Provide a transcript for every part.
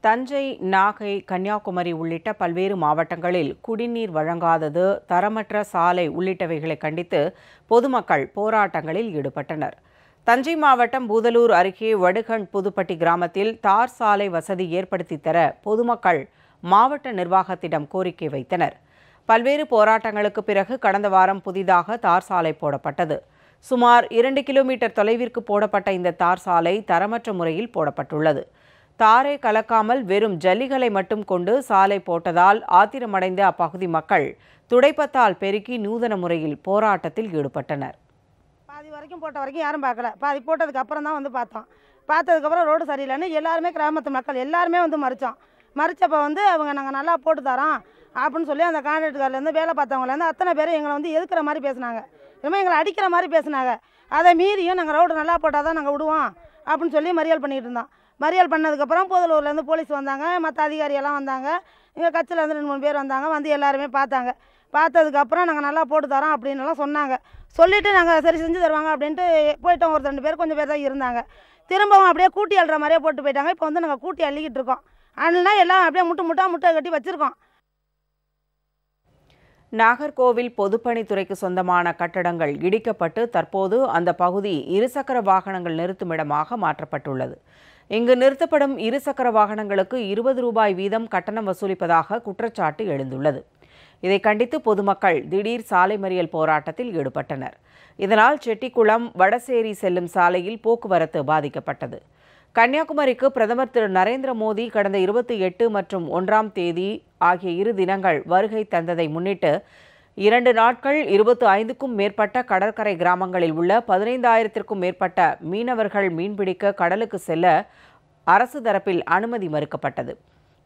தஞ்சை, நாகை, கன்னியாகுமரி உள்ளிட்ட பல்வேறு மாவட்டங்களில் குடிநீர் வழங்காதது, தரமற்ற சாலை உள்ளிட்டவைகளை கண்டித்து பொதுமக்கள் போராட்டங்களில் ஈடுபட்டனர். தஞ்சை மாவட்டம் பூதலூர் அருகே வடுகண் புதுப்பட்டி கிராமத்தில் தார் சாலை வசதி ஏற்படுத்தி தர பொதுமக்கள் மாவட்ட நிர்வாகத்திடம் கோரிக்கை வைத்தனர். பல்வேறு போராட்டங்களுக்கு பிறகு கடந்த வாரம் புதிதாக தார் சாலை போடப்பட்டது. சுமார் 2 கிலோமீட்டர் தொலைவிற்கு போடப்பட்ட இந்த தார் சாலை தரமற்ற முறையில் போடப்பட்டுள்ளது. தாரை கலக்காமல் வெறும் ஜல்லிகளை மட்டும் கொண்டு சாலை போட்டதால் ஆத்திரமடைந்த அப்பகுதி மக்கள் துடைப்பத்தால் பெருக்கி நூதன முறையில் போராட்டத்தில் ஈடுபட்டனர். பாதி வரைக்கும் போட்ட வரைக்கும் யாரும் பார்க்கல. பாதி போட்டதுக்கு அப்புறம் தான் வந்து பார்த்தோம். பார்த்ததுக்கப்புறம் ரோடு சரியில்லைன்னு எல்லாருமே கிராமத்து மக்கள் எல்லாருமே வந்து மறிச்சப்போ அவங்க நாங்கள் நல்லா போட்டு தரோம் அப்படின்னு சொல்லி அந்த கான்ட்ராக்டர்லேருந்து வேலை பார்த்தவங்கலேருந்து அத்தனை பேர் எங்களை வந்து எதுக்குற மாதிரி பேசினாங்க. இனிமேல் எங்களை அடிக்கிற மாதிரி பேசினாங்க. அதை மீறியும் நாங்கள் ரோடு நல்லா போட்டால் தான் நாங்கள் விடுவோம் அப்படின்னு சொல்லி மறியல் பண்ணிகிட்டு இருந்தோம். மறியல் பண்ணதுக்கப்புறம் பூதலூர்லேருந்து போலீஸ் வந்தாங்க, மற்ற அதிகாரியெல்லாம் வந்தாங்க, எங்கள் கட்சியிலேருந்து 2-3 பேர் வந்தாங்க. வந்து எல்லாருமே பார்த்தாங்க. பார்த்ததுக்கப்புறம் நாங்கள் நல்லா போட்டு தரோம் அப்படின்னுலாம் சொன்னாங்க. சொல்லிவிட்டு நாங்கள் சரி செஞ்சு தருவாங்க அப்படின்ட்டு போயிட்டோம். ஒரு 2 பேர் கொஞ்சம் பேர் தான் இருந்தாங்க. திரும்பவும் அப்படியே கூட்டி அள்ளுற மாதிரியே போட்டு போயிட்டாங்க. இப்போ வந்து நாங்கள் கூட்டி அள்ளிக்கிட்டு இருக்கோம். அள்ளினா எல்லாம் அப்படியே முட்டை கட்டி வச்சுருக்கோம். நாகர்கோவில் பொதுப்பணித்துறைக்கு சொந்தமான கட்டடங்கள் இடிக்கப்பட்டு தற்போது அந்த பகுதி இருசக்கர வாகனங்கள் நிறுத்துமிடமாக மாற்றப்பட்டுள்ளது. இங்கு நிறுத்தப்படும் இருசக்கர வாகனங்களுக்கு 20 ரூபாய் வீதம் கட்டணம் வசூலிப்பதாக குற்றச்சாட்டு எழுந்துள்ளது. இதை கண்டித்து பொதுமக்கள் திடீர் சாலை மறியல் போராட்டத்தில் ஈடுபட்டனர். இதனால் செட்டிக்குளம் வடசேரி செல்லும் சாலையில் போக்குவரத்து பாதிக்கப்பட்டது. கன்னியாகுமரிக்கு பிரதமர் திரு நரேந்திர மோடி கடந்த 28 மற்றும் 1ஆம் தேதி ஆகிய 2 தினங்கள் வருகை தந்ததை முன்னிட்டு 2 நாட்கள் 25க்கும் மேற்பட்ட கடற்கரை கிராமங்களில் உள்ள 15,000த்திற்கும் மேற்பட்ட மீனவர்கள் மீன்பிடிக்க கடலுக்கு செல்ல அரசு தரப்பில் அனுமதி மறுக்கப்பட்டது.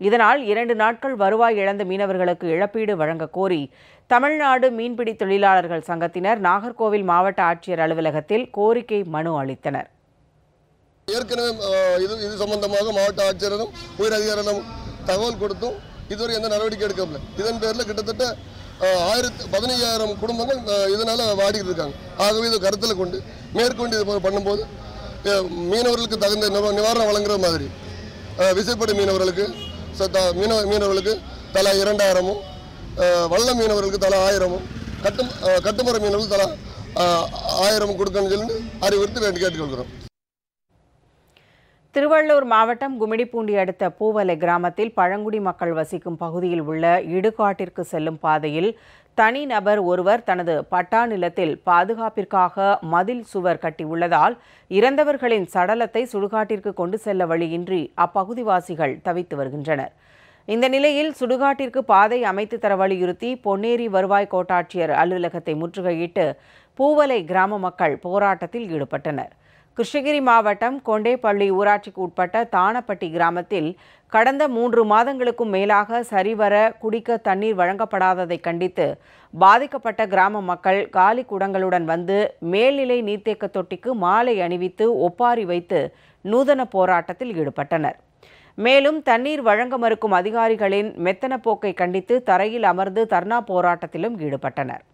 இதனால் 2 நாட்கள் வருவாய் இழந்த மீனவர்களுக்கு இழப்பீடு வழங்க கோரி தமிழ்நாடு மீன்பிடி தொழிலாளர்கள் சங்கத்தினர் நாகர்கோவில் மாவட்ட ஆட்சியர் அலுவலகத்தில் கோரிக்கை மனு அளித்தனர். ஏற்கனவே இது சம்பந்தமாக மாவட்ட ஆட்சியரும் உயர் அதிகாரிகளும் தகவல் கொடுத்தும் இதுவரை எந்த நடவடிக்கை எடுக்கவில்லை. இதன் பேரில் கிட்டத்தட்ட 15,000 குடும்பங்கள் இதனால் வாடிட்டு இருக்காங்க. ஆகவே இதை கருத்தில் கொண்டு மேற்கொண்டு இது பண்ணும்போது மீனவர்களுக்கு தகுந்த நிவாரணம் வழங்குற மாதிரி விசைப்படை மீனவர்களுக்கு தலா 2,000, வல்ல மீனவர்களுக்கு தலா 1,000, கட்டுமர மீனவர்களுக்கு தலா 1,000 கொடுக்கணும்னு சொல்லி அறிவுறுத்தி வேண்டி கேட்டுக்கொள்கிறோம். திருவள்ளூர் மாவட்டம் கும்மிடிப்பூண்டி அடுத்த பூவலை கிராமத்தில் பழங்குடி மக்கள் வசிக்கும் பகுதியில் உள்ள இடுகாட்டிற்கு செல்லும் பாதையில் தனிநபர் ஒருவர் தனது பட்டா நிலத்தில் பாதுகாப்பிற்காக மதில் சுவர் கட்டியுள்ளதால் இறந்தவர்களின் சடலத்தை சுடுகாட்டிற்கு கொண்டு செல்ல வழியின்றி அப்பகுதிவாசிகள் தவித்து வருகின்றனர். இந்த நிலையில் சுடுகாட்டிற்கு பாதை அமைத்து தர வலியுறுத்தி பொன்னேரி வருவாய் கோட்டாட்சியர் அலுவலகத்தை முற்றுகையிட்டு பூவலை கிராம மக்கள் போராட்டத்தில் ஈடுபட்டனர். கிருஷ்ணகிரி மாவட்டம் கொண்டேப்பள்ளி ஊராட்சிக்கு உட்பட்ட தானப்பட்டி கிராமத்தில் கடந்த 3 மாதங்களுக்கும் மேலாக சரிவர குடிக்க தண்ணீர் வழங்கப்படாததை கண்டித்து பாதிக்கப்பட்ட கிராம மக்கள் காலி குடங்களுடன் வந்து மேல்நிலை நீர்த்தேக்க தொட்டிக்கு மாலை அணிவித்து ஒப்பாரி வைத்து நூதன போராட்டத்தில் ஈடுபட்டனர். மேலும் தண்ணீர் வழங்க மறுக்கும் அதிகாரிகளின் மெத்தன போக்கை கண்டித்து தரையில் அமர்ந்து தர்ணா போராட்டத்திலும் ஈடுபட்டனர்.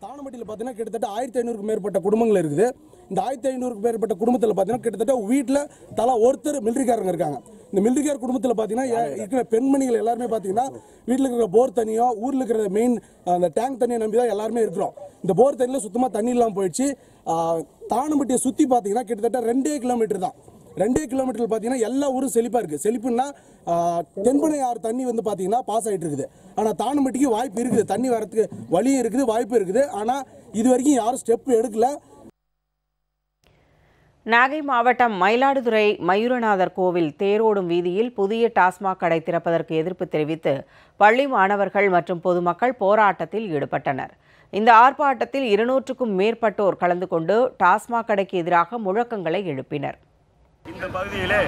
தானப்பட்டியில் பார்த்தீங்கன்னா கிட்டத்தட்ட 1,500க்கும் மேற்பட்ட குடும்பங்கள் இருக்குது. இந்த 1,500க்கும் மேற்பட்ட குடும்பத்தில் பார்த்தீங்கன்னா கிட்டத்தட்ட வீட்டில் தலா ஒருத்தர் மிலிட்டரிக்காரங்க இருக்காங்க. இந்த மிலிட்டரிக்கார குடும்பத்தில் பார்த்தீங்கன்னா இருக்கிற பெண்மணிகள் எல்லாருமே பார்த்தீங்கன்னா வீட்டில் இருக்கிற போர் தண்ணியோ ஊரில் இருக்கிற மெயின் அந்த டேங்க் தண்ணியை நம்பி தான் எல்லாருமே இருக்கிறோம். இந்த போர் தண்ணியில் சுத்தமாக தண்ணி இல்லாமல் போயிடுச்சு. தானப்பட்டியை சுற்றி பார்த்தீங்கன்னா கிட்டத்தட்ட 2 கிலோமீட்டர் தான். 2 கிலோமீட்டர் பார்த்தீங்கன்னா எல்லா ஊரும் செழிப்பாக இருக்குது. செழிப்புன்னா தென்பனை ஆறு தண்ணி வந்து பார்த்தீங்கன்னா பாஸ் ஆகிட்டு இருக்குது. ஆனால் தானம்பட்டிக்கு வாய்ப்பு இருக்குது, தண்ணி வரத்துக்கு வழியும் இருக்குது, வாய்ப்பு இருக்குது. ஆனால் இது வரைக்கும் யாரும் ஸ்டெப் எடுக்கல. நாகை மாவட்டம் மயிலாடுதுறை மயூரநாதர் கோவில் தேரோடும் வீதியில் புதிய டாஸ்மாக் கடை திறப்பதற்கு எதிர்ப்பு தெரிவித்து பள்ளி மாணவர்கள் மற்றும் பொதுமக்கள் போராட்டத்தில் ஈடுபட்டனர். இந்த ஆர்ப்பாட்டத்தில் 200க்கும் மேற்பட்டோர் கலந்து கொண்டு டாஸ்மாக் கடைக்கு எதிராக முழக்கங்களை எழுப்பினர். இந்த பகுதியிலே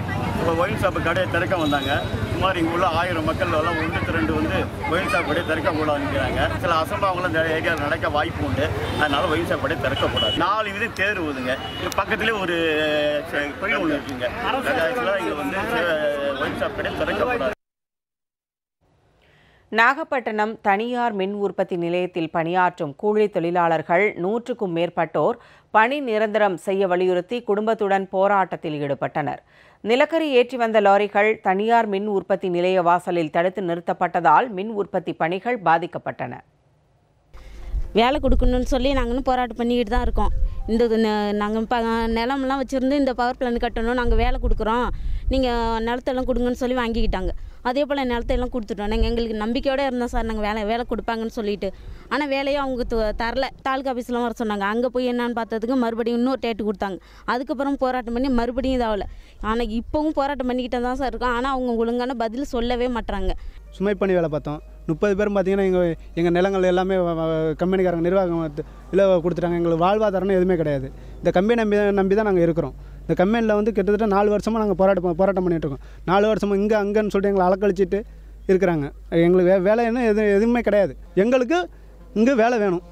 ஒயின் ஷாப்பு கடையை திறக்க வந்தாங்க. சுமார் இங்கே உள்ள 1000 மக்கள் எல்லாம் 1-2 வந்து ஒயின் ஷாப் கடையை திறக்கக்கூடாதுங்கிறாங்க. சில அசம்பாவங்களும் இந்த ஏரியாவில் நடக்க வாய்ப்பு உண்டு. அதனால ஒயின் ஷாப் கடையை திறக்கக்கூடாது. 4 வித தேர் ஊதுங்க. பக்கத்துலேயே ஒரு கோயில் ஒன்று இருக்குங்க. இங்கே வந்து ஒயின் ஷாப் கடையை திறக்கக்கூடாது. நாகப்பட்டினம் தனியார் மின் உற்பத்தி நிலையத்தில் பணியாற்றும் கூலி தொழிலாளர்கள் 100க்கும் மேற்பட்டோர் பணி நிரந்தரம் செய்ய வலியுறுத்தி குடும்பத்துடன் போராட்டத்தில் ஈடுபட்டனர். நிலக்கரி ஏற்றி வந்த லாரிகள் தனியார் மின் உற்பத்தி நிலைய வாசலில் தடுத்து நிறுத்தப்பட்டதால் மின் உற்பத்தி பணிகள் பாதிக்கப்பட்டன. வேலை கொடுக்கணும்னு சொல்லி நாங்கள் இன்னும் போராட்டம் பண்ணிக்கிட்டு தான் இருக்கோம். நாங்கள் நிலமெல்லாம் வச்சுருந்து இந்த பவர் பிளான் கட்டணும், நாங்கள் வேலை கொடுக்குறோம், நீங்கள் நிலத்தெல்லாம் கொடுங்கன்னு சொல்லி வாங்கிக்கிட்டாங்க. அதே போல் நிலத்தையெல்லாம் கொடுத்துட்டோம். நாங்கள் எங்களுக்கு நம்பிக்கையோடு இருந்தோம் சார், நாங்கள் வேலை கொடுப்பாங்கன்னு சொல்லிட்டு. ஆனால் வேலையும் அவங்க தரல. தாலுக்கா ஆஃபீஸ்லாம் வர சொன்னாங்க. அங்கே போய் என்னான்னு பார்த்ததுக்கு மறுபடியும் இன்னொரு டேட்டு கொடுத்தாங்க. அதுக்கப்புறம் போராட்டம் பண்ணி மறுபடியும் இதாகல. ஆனால் இப்போவும் போராட்டம் பண்ணிக்கிட்டே தான் சார் இருக்கோம். ஆனால் அவங்க ஒழுங்கான பதில் சொல்லவே மாட்டுறாங்க. சுமை பண்ணி வேலை பார்த்தோம். 30 பேரும் பார்த்தீங்கன்னா எங்கள் நிலங்கள் எல்லாமே கம்பெனிக்காரங்க நிர்வாகம் இல்லை கொடுத்துட்டாங்க. எங்களுக்கு வாழ்வாதாரம்னு எதுவுமே கிடையாது. இந்த கம்பெனி நம்பி தான் நாங்கள் இருக்கிறோம். இந்த கம்பெனியில் வந்து கிட்டத்தட்ட 4 வருஷமாக நாங்கள் போராட்டம் பண்ணிகிட்ருக்கோம். 4 வருஷமாக இங்கே அங்கேன்னு சொல்லிட்டு எங்களை அலக்கழிச்சிட்டு இருக்கிறாங்க. எங்களுக்கு வேலை என்ன எதுவுமே கிடையாது. எங்களுக்கு இங்கே வேலை வேணும்.